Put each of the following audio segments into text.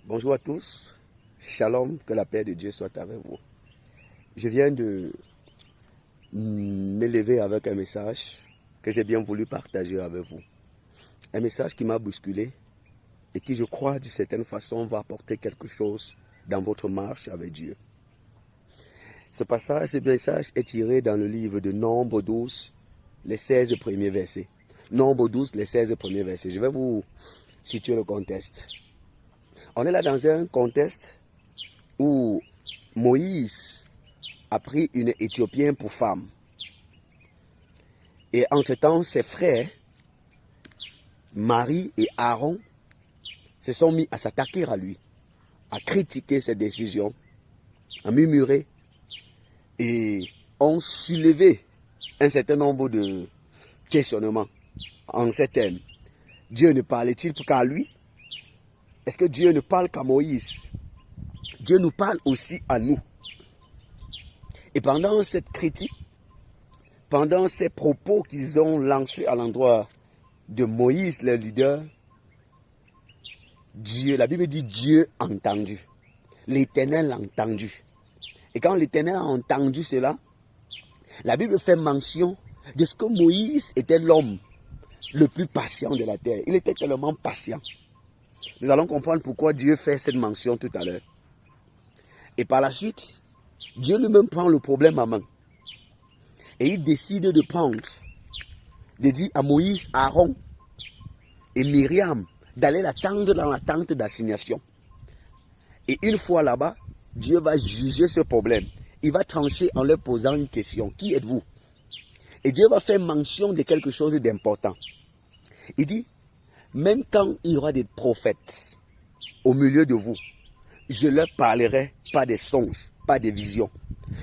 Bonjour à tous, shalom, que la paix de Dieu soit avec vous. Je viens de m'élever avec un message que j'ai bien voulu partager avec vous. Un message qui m'a bousculé et qui, je crois, d'une certaine façon, va apporter quelque chose dans votre marche avec Dieu. Ce message est tiré dans le livre de Nombre 12, les 16 premiers versets. Nombre 12, les 16 premiers versets. Je vais vous situer le contexte. On est là dans un contexte où Moïse a pris une Éthiopienne pour femme. Et entre-temps, ses frères, Marie et Aaron, se sont mis à s'attaquer à lui, à critiquer ses décisions, à murmurer et ont soulevé un certain nombre de questionnements en ces termes. Dieu ne parlait-il qu'à lui? Est-ce que Dieu ne parle qu'à Moïse? Dieu nous parle aussi à nous. Et pendant cette critique, pendant ces propos qu'ils ont lancés à l'endroit de Moïse, le leader, Dieu, la Bible dit Dieu a entendu. L'Éternel a entendu. Et quand l'Éternel a entendu cela, la Bible fait mention de ce que Moïse était l'homme le plus patient de la terre. Il était tellement patient. Nous allons comprendre pourquoi Dieu fait cette mention tout à l'heure. Et par la suite, Dieu lui-même prend le problème à main. Et il décide de dire à Moïse, Aaron et Myriam d'aller l'attendre dans la tente d'assignation. Et une fois là-bas, Dieu va juger ce problème. Il va trancher en leur posant une question. Qui êtes-vous? Et Dieu va faire mention de quelque chose d'important. Il dit, même quand il y aura des prophètes au milieu de vous, je leur parlerai pas des songes, pas des visions.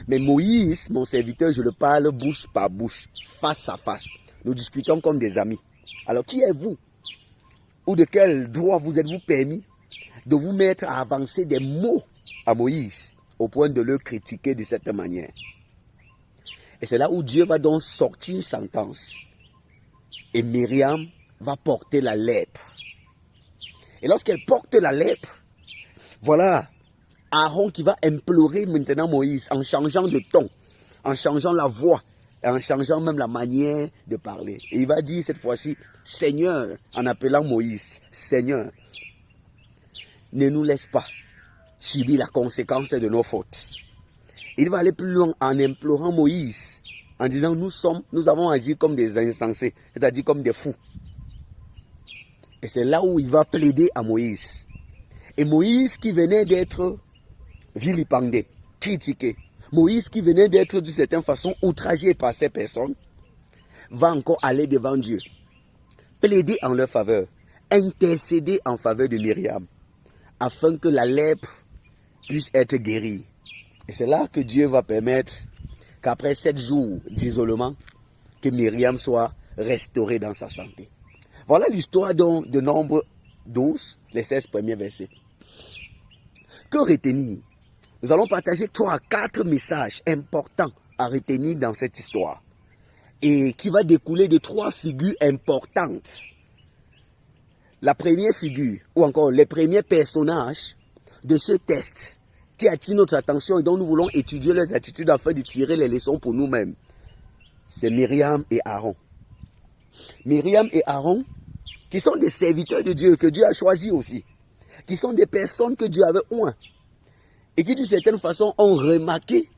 Mais Moïse, mon serviteur, je le parle bouche par bouche, face à face. Nous discutons comme des amis. Alors qui êtes-vous? Ou de quel droit vous êtes-vous permis de vous mettre à avancer des mots à Moïse au point de le critiquer de cette manière? Et c'est là où Dieu va donc sortir une sentence. Et Myriam va porter la lèpre. Et lorsqu'elle porte la lèpre, voilà Aaron qui va implorer maintenant Moïse en changeant de ton, en changeant la voix, et en changeant même la manière de parler. Et il va dire cette fois-ci, Seigneur, en appelant Moïse, Seigneur, ne nous laisse pas subir la conséquence de nos fautes. Il va aller plus loin en implorant Moïse, en disant, nous avons agi comme des insensés, c'est-à-dire comme des fous. Et c'est là où il va plaider à Moïse. Et Moïse qui venait d'être vilipendé, critiqué, Moïse qui venait d'être d'une certaine façon outragé par ces personnes, va encore aller devant Dieu, plaider en leur faveur, intercéder en faveur de Myriam, afin que la lèpre puisse être guérie. Et c'est là que Dieu va permettre qu'après 7 jours d'isolement, que Myriam soit restaurée dans sa santé. Voilà l'histoire donc de Nombre 12, les 16 premiers versets. Que retenir? Nous allons partager 3 à 4 messages importants à retenir dans cette histoire. Et qui va découler de 3 figures importantes. La première figure, ou encore les premiers personnages de ce test qui attire notre attention et dont nous voulons étudier leurs attitudes afin de tirer les leçons pour nous-mêmes, c'est Myriam et Aaron. Myriam et Aaron, qui sont des serviteurs de Dieu, que Dieu a choisis aussi, qui sont des personnes que Dieu avait oint, et qui d'une certaine façon ont remarqué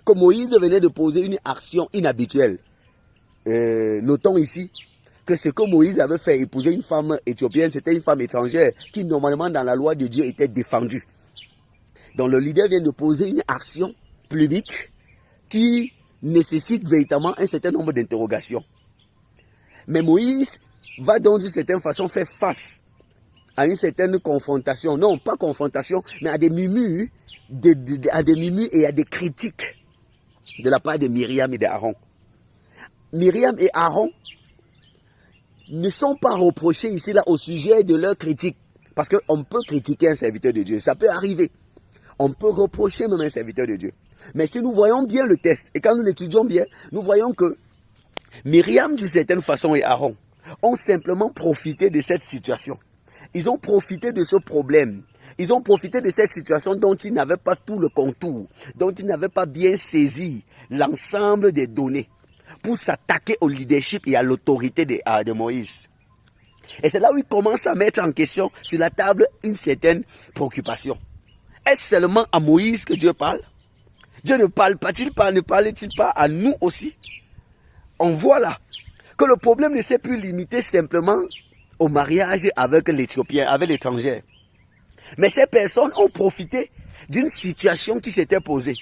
que Moïse venait de poser une action inhabituelle. Notons ici que ce que Moïse avait fait, épouser une femme éthiopienne, c'était une femme étrangère qui normalement dans la loi de Dieu était défendue. Donc le leader vient de poser une action publique qui nécessite véritablement un certain nombre d'interrogations. Mais Moïse va donc d'une certaine façon faire face à une certaine confrontation. Non, pas confrontation, mais à des murmures, et à des critiques de la part de Myriam et d'Aaron. Myriam et Aaron ne sont pas reprochés ici là au sujet de leur critique. Parce qu'on peut critiquer un serviteur de Dieu, ça peut arriver. On peut reprocher même un serviteur de Dieu. Mais si nous voyons bien le texte, et quand nous l'étudions bien, nous voyons que Myriam d'une certaine façon et Aaron ont simplement profité de cette situation. Ils ont profité de ce problème Ils ont profité de cette situation dont ils n'avaient pas tout le contour, dont ils n'avaient pas bien saisi l'ensemble des données pour s'attaquer au leadership et à l'autorité de Moïse. Et c'est là où ils commencent à mettre en question sur la table une certaine préoccupation. Est-ce seulement à Moïse que Dieu parle? Dieu ne parle-t-il pas, ne parle-t-il pas à nous aussi? On voit là que le problème ne s'est plus limité simplement au mariage avec l'Éthiopien, avec l'étranger. Mais ces personnes ont profité d'une situation qui s'était posée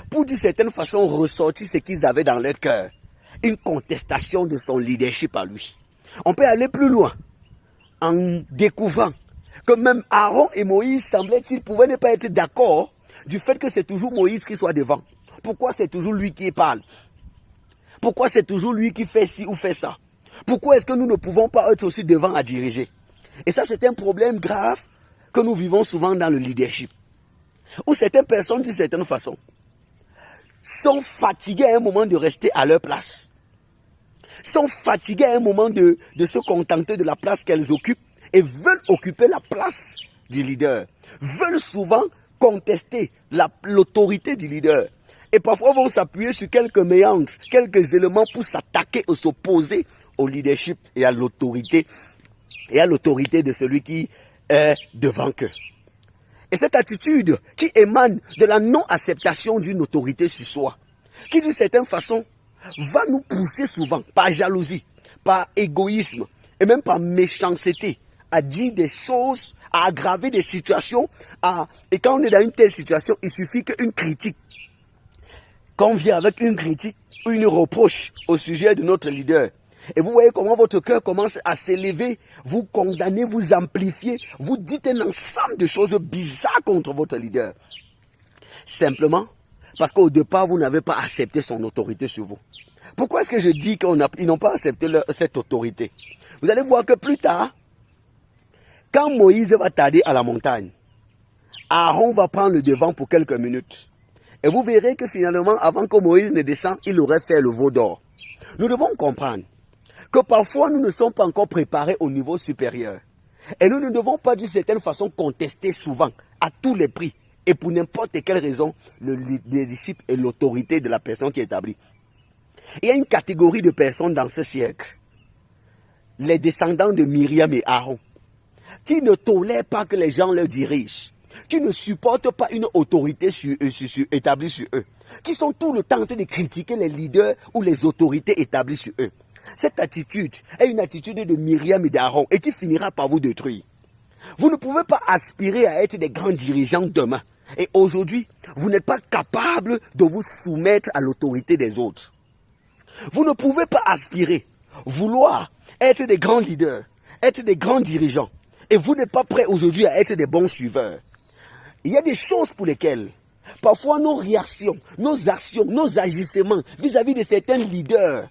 pour d'une certaine façon ressortir ce qu'ils avaient dans leur cœur. Une contestation de son leadership à lui. On peut aller plus loin en découvrant que même Aaron et Moïse semblait-il pouvaient ne pas être d'accord du fait que c'est toujours Moïse qui soit devant. Pourquoi c'est toujours lui qui parle? Pourquoi c'est toujours lui qui fait ci ou fait ça? Pourquoi est-ce que nous ne pouvons pas être aussi devant à diriger? Et ça, c'est un problème grave que nous vivons souvent dans le leadership. Où certaines personnes, d'une certaine façon, sont fatiguées à un moment de rester à leur place. Sont fatiguées à un moment de se contenter de la place qu'elles occupent et veulent occuper la place du leader. Veulent souvent contester l'autorité du leader. Et parfois vont s'appuyer sur quelques méandres, quelques éléments pour s'attaquer ou s'opposer au leadership et à l'autorité de celui qui est devant eux. Et cette attitude qui émane de la non-acceptation d'une autorité sur soi, qui d'une certaine façon va nous pousser souvent par jalousie, par égoïsme et même par méchanceté à dire des choses, à aggraver des situations. Et quand on est dans une telle situation, il suffit qu'une critique, quand on vient avec une critique ou une reproche au sujet de notre leader, et vous voyez comment votre cœur commence à s'élever, vous condamnez, vous amplifiez, vous dites un ensemble de choses bizarres contre votre leader. Simplement parce qu'au départ, vous n'avez pas accepté son autorité sur vous. Pourquoi est-ce que je dis qu'ils n'ont pas accepté cette autorité? Vous allez voir que plus tard, quand Moïse va tarder à la montagne, Aaron va prendre le devant pour quelques minutes. Et vous verrez que finalement, avant que Moïse ne descende, il aurait fait le veau d'or. Nous devons comprendre que parfois nous ne sommes pas encore préparés au niveau supérieur. Et nous ne devons pas d'une certaine façon contester souvent, à tous les prix, et pour n'importe quelle raison, le leadership et l'autorité de la personne qui est établie. Il y a une catégorie de personnes dans ce siècle, les descendants de Myriam et Aaron, qui ne tolèrent pas que les gens leur dirigent, qui ne supportent pas une autorité établie sur eux, qui sont tout le temps en train de critiquer les leaders ou les autorités établies sur eux. Cette attitude est une attitude de Myriam et d'Aaron et qui finira par vous détruire. Vous ne pouvez pas aspirer à être des grands dirigeants demain. Et aujourd'hui, vous n'êtes pas capable de vous soumettre à l'autorité des autres. Vous ne pouvez pas aspirer, vouloir être des grands leaders, être des grands dirigeants. Et vous n'êtes pas prêt aujourd'hui à être des bons suiveurs. Il y a des choses pour lesquelles, parfois nos réactions, nos actions, nos agissements vis-à-vis de certains leaders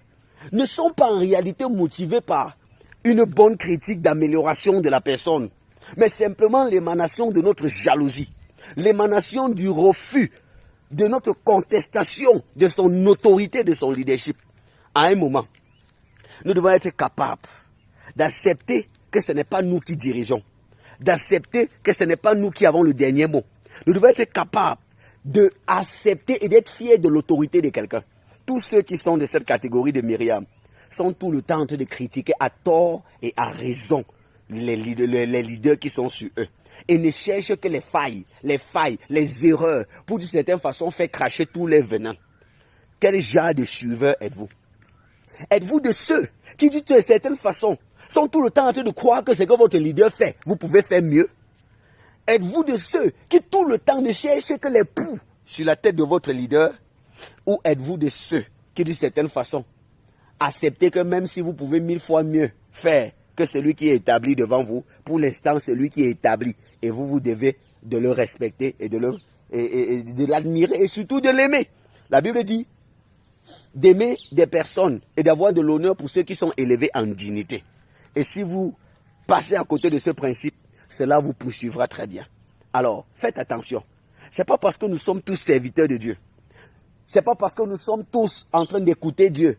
ne sont pas en réalité motivés par une bonne critique d'amélioration de la personne, mais simplement l'émanation de notre jalousie, l'émanation du refus, de notre contestation de son autorité, de son leadership. À un moment, nous devons être capables d'accepter que ce n'est pas nous qui dirigeons, d'accepter que ce n'est pas nous qui avons le dernier mot. Nous devons être capables d'accepter et d'être fiers de l'autorité de quelqu'un. Tous ceux qui sont de cette catégorie de Myriam sont tout le temps en train de critiquer à tort et à raison les leaders qui sont sur eux. Et ne cherchent que les failles, les erreurs, pour d'une certaine façon faire cracher tous les venants. Quel genre de suiveur êtes-vous? Êtes-vous de ceux qui, d'une certaine façon, sont tout le temps en train de croire que ce que votre leader fait, vous pouvez faire mieux? Êtes-vous de ceux qui tout le temps ne cherchent que les poux sur la tête de votre leader? Ou êtes-vous de ceux qui, d'une certaine façon, acceptez que même si vous pouvez 1000 fois mieux faire que celui qui est établi devant vous, pour l'instant, celui qui est établi, et vous devez de le respecter et de l'admirer et surtout de l'aimer. La Bible dit d'aimer des personnes et d'avoir de l'honneur pour ceux qui sont élevés en dignité. Et si vous passez à côté de ce principe, cela vous poursuivra très bien. Alors, faites attention. Ce n'est pas parce que nous sommes tous serviteurs de Dieu. Ce n'est pas parce que nous sommes tous en train d'écouter Dieu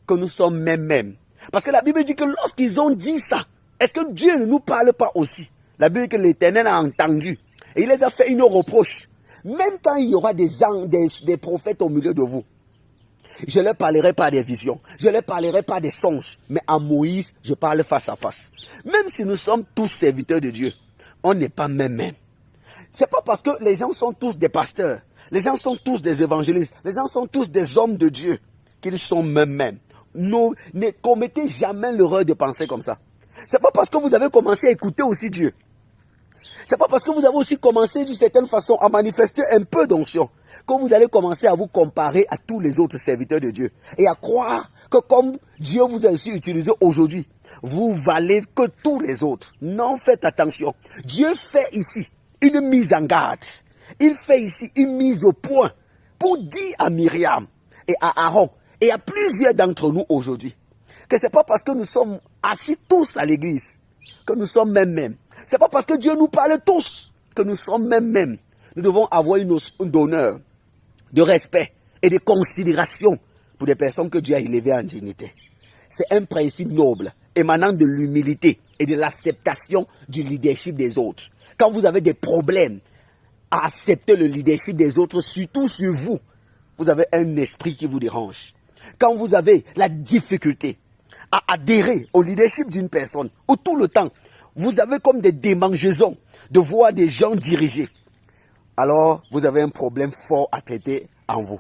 que nous sommes mêmes. Parce que la Bible dit que lorsqu'ils ont dit ça, est-ce que Dieu ne nous parle pas aussi? La Bible dit que l'Éternel a entendu Et il les a fait une reproche. Même quand il y aura des prophètes au milieu de vous, je ne leur parlerai pas des visions, je ne leur parlerai pas des songes, mais à Moïse, je parle face à face. Même si nous sommes tous serviteurs de Dieu, on n'est pas même. C'est pas parce que les gens sont tous des pasteurs, les gens sont tous des évangélistes, les gens sont tous des hommes de Dieu, qu'ils sont même. Ne commettez jamais l'erreur de penser comme ça. C'est pas parce que vous avez commencé à écouter aussi Dieu. C'est pas parce que vous avez aussi commencé d'une certaine façon à manifester un peu d'onction que vous allez commencer à vous comparer à tous les autres serviteurs de Dieu et à croire que comme Dieu vous a aussi utilisé aujourd'hui, vous valez que tous les autres. Non, faites attention. Dieu fait ici une mise en garde. Il fait ici une mise au point pour dire à Myriam et à Aaron et à plusieurs d'entre nous aujourd'hui que ce n'est pas parce que nous sommes assis tous à l'église que nous sommes même. Ce n'est pas parce que Dieu nous parle tous que nous sommes même. Nous devons avoir une notion d'honneur, de respect et de considération pour des personnes que Dieu a élevées en dignité. C'est un principe noble, émanant de l'humilité et de l'acceptation du leadership des autres. Quand vous avez des problèmes à accepter le leadership des autres, surtout sur vous, vous avez un esprit qui vous dérange. Quand vous avez la difficulté à adhérer au leadership d'une personne, ou tout le temps, vous avez comme des démangeaisons de voir des gens diriger, alors vous avez un problème fort à traiter en vous.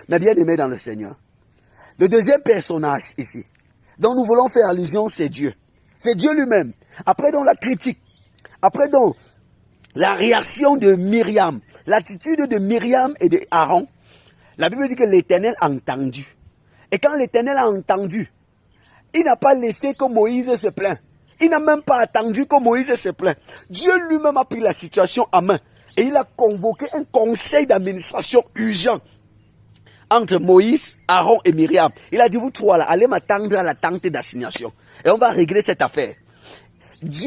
Mais bien aimé dans le Seigneur, le deuxième personnage ici, dont nous voulons faire allusion, c'est Dieu. C'est Dieu lui-même. Après donc la critique, après donc la réaction de Myriam, l'attitude de Myriam et de Aaron, la Bible dit que l'Éternel a entendu. Et quand l'Éternel a entendu, il n'a pas laissé que Moïse se plaigne. Il n'a même pas attendu que Moïse se plaigne. Dieu lui-même a pris la situation en main. Et il a convoqué un conseil d'administration urgent entre Moïse, Aaron et Myriam. Il a dit, vous trois là, allez m'attendre à la tente d'assignation. Et on va régler cette affaire.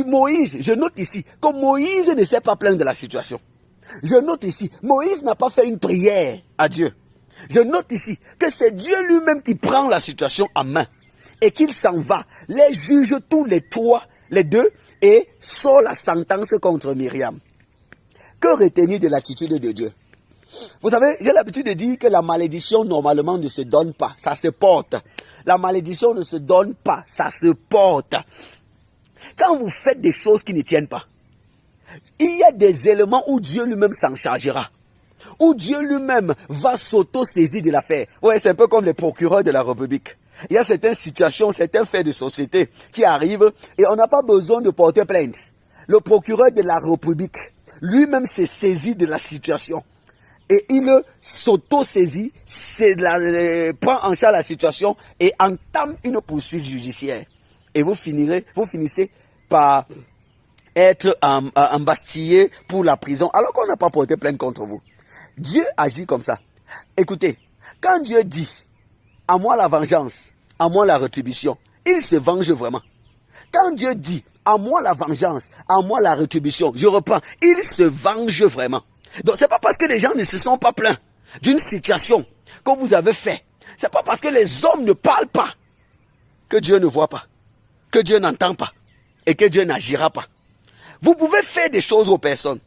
Moïse, je note ici que Moïse ne s'est pas plaint de la situation. Je note ici, Moïse n'a pas fait une prière à Dieu. Je note ici que c'est Dieu lui-même qui prend la situation en main et qu'il s'en va, les juge tous les trois, les deux, et sort la sentence contre Myriam. Que retenir de l'attitude de Dieu? Vous savez, j'ai l'habitude de dire que la malédiction normalement ne se donne pas, ça se porte. La malédiction ne se donne pas, ça se porte. Quand vous faites des choses qui ne tiennent pas, il y a des éléments où Dieu lui-même s'en chargera. Où Dieu lui-même va s'auto-saisir de l'affaire. Ouais, c'est un peu comme les procureurs de la République. Il y a certaines situations, certains faits de société qui arrivent et on n'a pas besoin de porter plainte. Le procureur de la République, lui-même s'est saisi de la situation. Et il s'auto-saisit, prend en charge la situation et entame une poursuite judiciaire. Et vous finissez par être embastillé pour la prison alors qu'on n'a pas porté plainte contre vous. Dieu agit comme ça. Écoutez, quand Dieu dit « à moi la vengeance, à moi la rétribution », il se venge vraiment. Quand Dieu dit « à moi la vengeance, à moi la rétribution », je reprends, il se venge vraiment. Donc c'est pas parce que les gens ne se sont pas plaints d'une situation que vous avez fait. C'est pas parce que les hommes ne parlent pas que Dieu ne voit pas, que Dieu n'entend pas et que Dieu n'agira pas. Vous pouvez faire des choses aux personnes.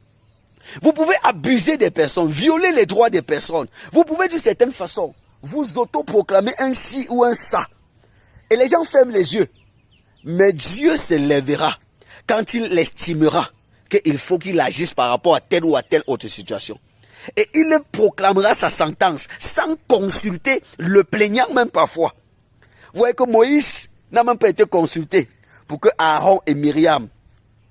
Vous pouvez abuser des personnes, violer les droits des personnes. Vous pouvez d'une certaine façon vous autoproclamer un ci ou un ça. Et les gens ferment les yeux. Mais Dieu se lèvera quand il estimera qu'il faut qu'il agisse par rapport à telle ou à telle autre situation. Et il proclamera sa sentence sans consulter le plaignant même parfois. Vous voyez que Moïse n'a même pas été consulté pour que Aaron et Myriam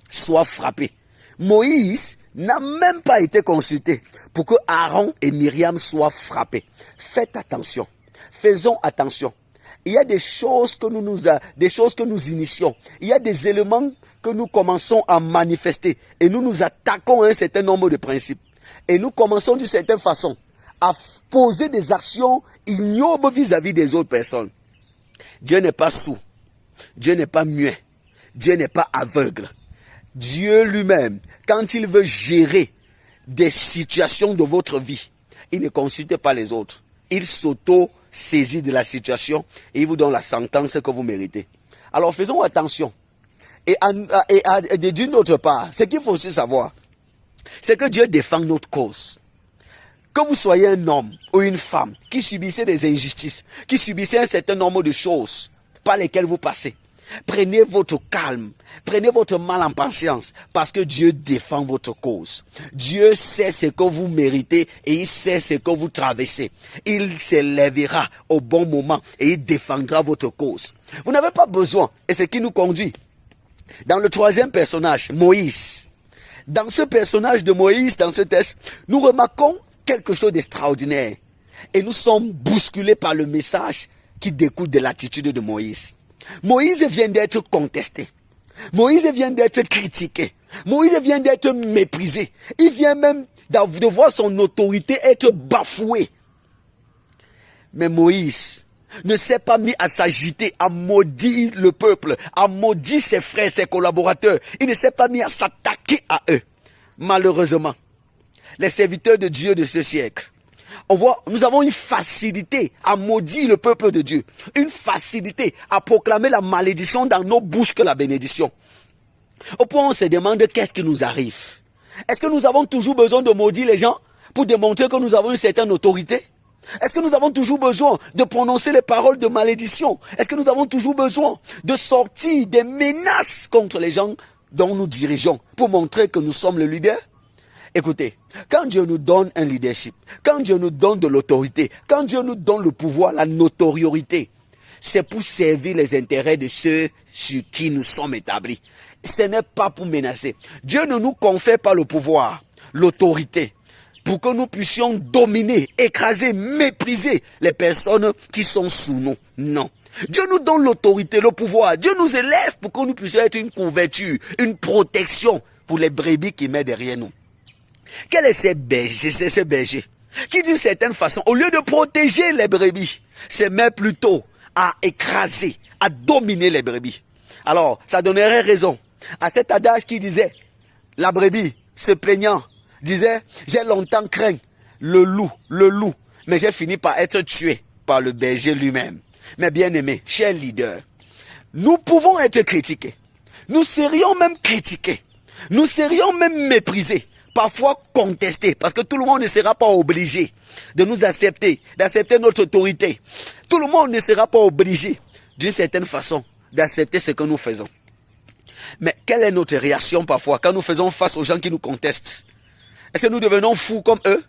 soient frappés. Moïse n'a même pas été consulté pour que Aaron et Myriam soient frappés. Faites attention. Faisons attention. Il y a des choses que nous initions. Il y a des éléments que nous commençons à manifester. Et nous nous attaquons à un certain nombre de principes. Et nous commençons d'une certaine façon à poser des actions ignobles vis-à-vis des autres personnes. Dieu n'est pas sourd. Dieu n'est pas muet. Dieu n'est pas aveugle. Dieu lui-même, quand il veut gérer des situations de votre vie, il ne consulte pas les autres. Il s'auto-saisit de la situation et il vous donne la sentence que vous méritez. Alors faisons attention. Et d'une autre part, ce qu'il faut aussi savoir, c'est que Dieu défend notre cause. Que vous soyez un homme ou une femme qui subissez des injustices, qui subissez un certain nombre de choses par lesquelles vous passez, prenez votre calme, prenez votre mal en patience, parce que Dieu défend votre cause. Dieu sait ce que vous méritez et il sait ce que vous traversez. Il s'élèvera au bon moment et il défendra votre cause. Vous n'avez pas besoin, et c'est ce qui nous conduit dans le troisième personnage, Moïse. Dans ce personnage de Moïse, dans ce texte, nous remarquons quelque chose d'extraordinaire. Et nous sommes bousculés par le message qui découle de l'attitude de Moïse. Moïse vient d'être contesté. Moïse vient d'être critiqué. Moïse vient d'être méprisé. Il vient même de voir son autorité être bafouée. Mais Moïse ne s'est pas mis à s'agiter, à maudire le peuple, à maudire ses frères, ses collaborateurs. Il ne s'est pas mis à s'attaquer à eux. Malheureusement, les serviteurs de Dieu de ce siècle, nous avons une facilité à maudire le peuple de Dieu, une facilité à proclamer la malédiction dans nos bouches que la bénédiction. Au point où on se demande qu'est-ce qui nous arrive. Est-ce que nous avons toujours besoin de maudire les gens pour démontrer que nous avons une certaine autorité? Est-ce que nous avons toujours besoin de prononcer les paroles de malédiction? Est-ce que nous avons toujours besoin de sortir des menaces contre les gens dont nous dirigeons pour montrer que nous sommes le leader? Écoutez, quand Dieu nous donne un leadership, quand Dieu nous donne de l'autorité, quand Dieu nous donne le pouvoir, la notoriété, c'est pour servir les intérêts de ceux sur qui nous sommes établis. Ce n'est pas pour menacer. Dieu ne nous confère pas le pouvoir, l'autorité, pour que nous puissions dominer, écraser, mépriser les personnes qui sont sous nous. Non. Dieu nous donne l'autorité, le pouvoir. Dieu nous élève pour que nous puissions être une couverture, une protection pour les brebis qui mettent derrière nous. Quels sont ces bergers qui d'une certaine façon, au lieu de protéger les brebis, se mettent plutôt à écraser, à dominer les brebis. Alors, ça donnerait raison à cet adage qui disait, la brebis se plaignant, disait, j'ai longtemps craint le loup, mais j'ai fini par être tué par le berger lui-même. Mais bien aimé, cher leader, nous pouvons être critiqués, nous serions même critiqués, nous serions même méprisés, parfois contestés, parce que tout le monde ne sera pas obligé de nous accepter, d'accepter notre autorité. Tout le monde ne sera pas obligé, d'une certaine façon, d'accepter ce que nous faisons. Mais quelle est notre réaction parfois quand nous faisons face aux gens qui nous contestent? Est-ce que nous devenons fous comme eux?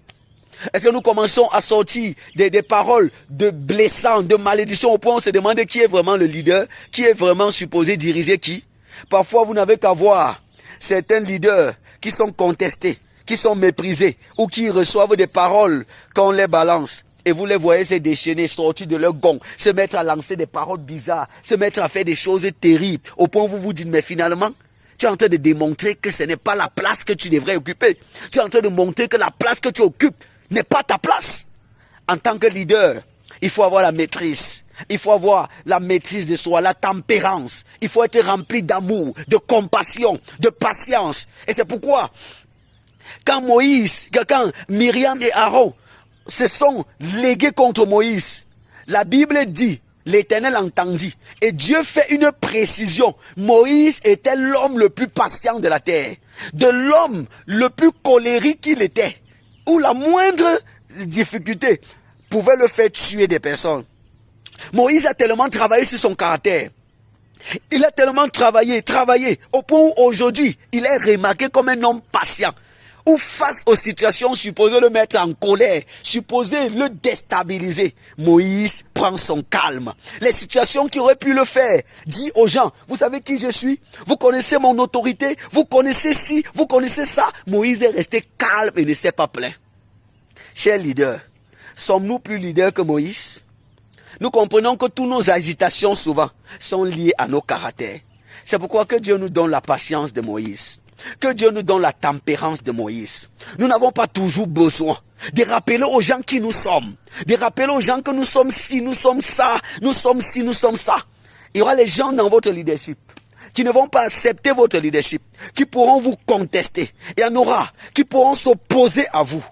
Est-ce que nous commençons à sortir des paroles de blessantes, de malédictions au point où on se demande qui est vraiment le leader, qui est vraiment supposé diriger qui? Parfois vous n'avez qu'à voir certains leaders qui sont contestés, qui sont méprisés ou qui reçoivent des paroles quand on les balance. Et vous les voyez se déchaîner, sortir de leur gond, se mettre à lancer des paroles bizarres, se mettre à faire des choses terribles, au point où vous vous dites, mais finalement, tu es en train de démontrer que ce n'est pas la place que tu devrais occuper. Tu es en train de montrer que la place que tu occupes n'est pas ta place. En tant que leader, il faut avoir la maîtrise. Il faut avoir la maîtrise de soi, la tempérance. Il faut être rempli d'amour, de compassion, de patience. Et c'est pourquoi, quand Myriam et Aaron se sont légués contre Moïse, la Bible dit, l'Éternel entendit, et Dieu fait une précision. Moïse était l'homme le plus patient de la terre, de l'homme le plus colérique qu'il était, où la moindre difficulté pouvait le faire tuer des personnes. Moïse a tellement travaillé sur son caractère. Il a tellement travaillé, au point où aujourd'hui, il est remarqué comme un homme patient. Ou face aux situations supposées le mettre en colère, supposées le déstabiliser, Moïse prend son calme. Les situations qui auraient pu le faire, dit aux gens, vous savez qui je suis? Vous connaissez mon autorité? Vous connaissez ci? Vous connaissez ça? Moïse est resté calme et ne s'est pas plaint. Chers leaders, sommes-nous plus leaders que Moïse? Nous comprenons que toutes nos agitations souvent sont liées à nos caractères. C'est pourquoi que Dieu nous donne la patience de Moïse. Que Dieu nous donne la tempérance de Moïse. Nous n'avons pas toujours besoin de rappeler aux gens qui nous sommes. De rappeler aux gens que nous sommes ci, nous sommes ça, nous sommes ci, nous sommes ça. Il y aura les gens dans votre leadership qui ne vont pas accepter votre leadership, qui pourront vous contester. Il y en aura qui pourront s'opposer à vous.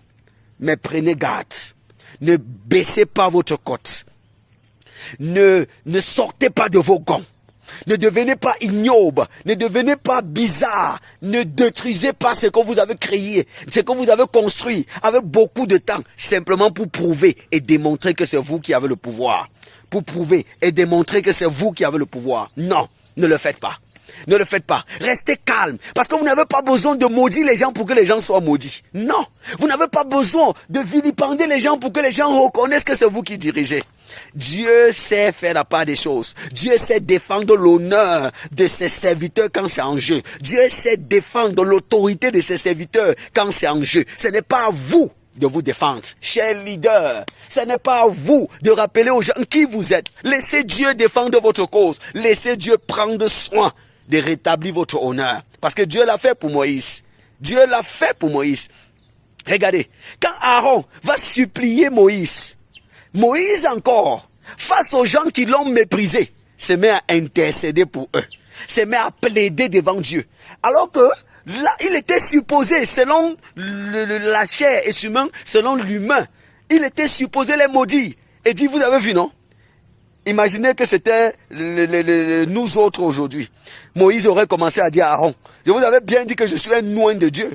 Mais prenez garde. Ne baissez pas votre côte. Ne sortez pas de vos gonds. Ne devenez pas ignoble. Ne devenez pas bizarre. Ne détruisez pas ce que vous avez créé, ce que vous avez construit avec beaucoup de temps, simplement pour prouver et démontrer que c'est vous qui avez le pouvoir. Pour prouver et démontrer que c'est vous qui avez le pouvoir. Non, ne le faites pas. Ne le faites pas. Restez calme. Parce que vous n'avez pas besoin de maudire les gens pour que les gens soient maudits. Non. Vous n'avez pas besoin de vilipender les gens pour que les gens reconnaissent que c'est vous qui dirigez. Dieu sait faire la part des choses. Dieu sait défendre l'honneur de ses serviteurs quand c'est en jeu. Dieu sait défendre l'autorité de ses serviteurs quand c'est en jeu. Ce n'est pas à vous de vous défendre. Chers leaders, ce n'est pas à vous de rappeler aux gens qui vous êtes. Laissez Dieu défendre votre cause. Laissez Dieu prendre soin de rétablir votre honneur. Parce que Dieu l'a fait pour Moïse. Dieu l'a fait pour Moïse. Regardez, quand Aaron va supplier Moïse, Moïse encore, face aux gens qui l'ont méprisé, se met à intercéder pour eux. Se met à plaider devant Dieu. Alors que là, il était supposé, selon la chair et selon l'humain, il était supposé les maudire. Et dit, vous avez vu, non? Imaginez que c'était nous autres aujourd'hui. Moïse aurait commencé à dire à Aaron, je vous avais bien dit que je suis un oint de Dieu.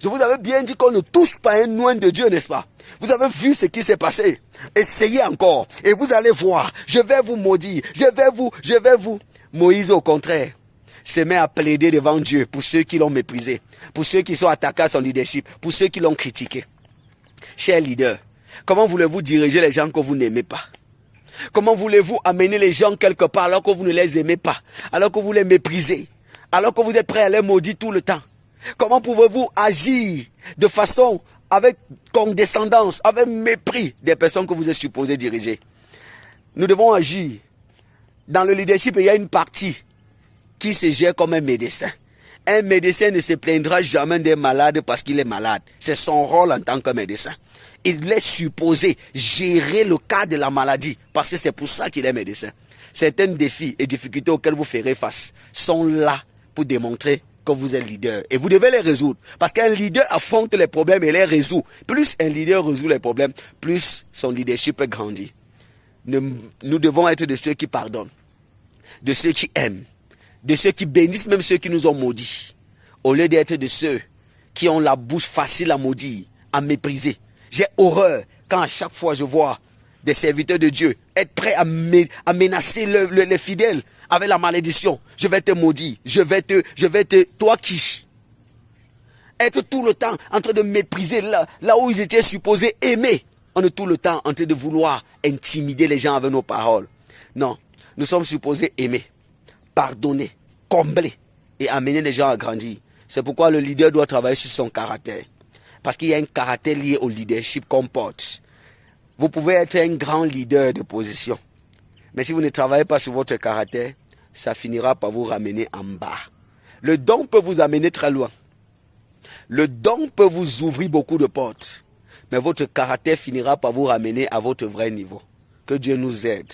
Je vous avais bien dit qu'on ne touche pas un oint de Dieu, n'est-ce pas? Vous avez vu ce qui s'est passé. Essayez encore et vous allez voir. Je vais vous maudire. Je vais vous. Moïse, au contraire, se met à plaider devant Dieu pour ceux qui l'ont méprisé, pour ceux qui sont attaqués à son leadership, pour ceux qui l'ont critiqué. Chers leaders, comment voulez-vous diriger les gens que vous n'aimez pas? Comment voulez-vous amener les gens quelque part alors que vous ne les aimez pas, alors que vous les méprisez, alors que vous êtes prêts à les maudire tout le temps? Comment pouvez-vous agir de façon avec condescendance, avec mépris des personnes que vous êtes supposés diriger? Nous devons agir. Dans le leadership, il y a une partie qui se gère comme un médecin. Un médecin ne se plaindra jamais des malades parce qu'il est malade. C'est son rôle en tant que médecin. Il est supposé gérer le cas de la maladie parce que c'est pour ça qu'il est médecin. Certains défis et difficultés auxquels vous ferez face sont là pour démontrer que vous êtes leader. Et vous devez les résoudre. Parce qu'un leader affronte les problèmes et les résout. Plus un leader résout les problèmes, plus son leadership grandit. Nous devons être de ceux qui pardonnent, de ceux qui aiment, de ceux qui bénissent même ceux qui nous ont maudits. Au lieu d'être de ceux qui ont la bouche facile à maudire, à mépriser. J'ai horreur quand à chaque fois je vois des serviteurs de Dieu être prêts à menacer les fidèles avec la malédiction. Je vais te maudire, je vais te, toi qui? Être tout le temps en train de mépriser là où ils étaient supposés aimer. On est tout le temps en train de vouloir intimider les gens avec nos paroles. Non, nous sommes supposés aimer, pardonner, combler et amener les gens à grandir. C'est pourquoi le leader doit travailler sur son caractère. Parce qu'il y a un caractère lié au leadership qu'on porte. Vous pouvez être un grand leader de position. Mais si vous ne travaillez pas sur votre caractère, ça finira par vous ramener en bas. Le don peut vous amener très loin. Le don peut vous ouvrir beaucoup de portes. Mais votre caractère finira par vous ramener à votre vrai niveau. Que Dieu nous aide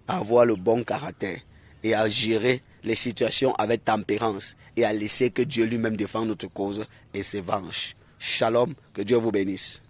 à avoir le bon caractère et à gérer les situations avec tempérance et à laisser que Dieu lui-même défende notre cause et se venge. Shalom, que Dieu vous bénisse.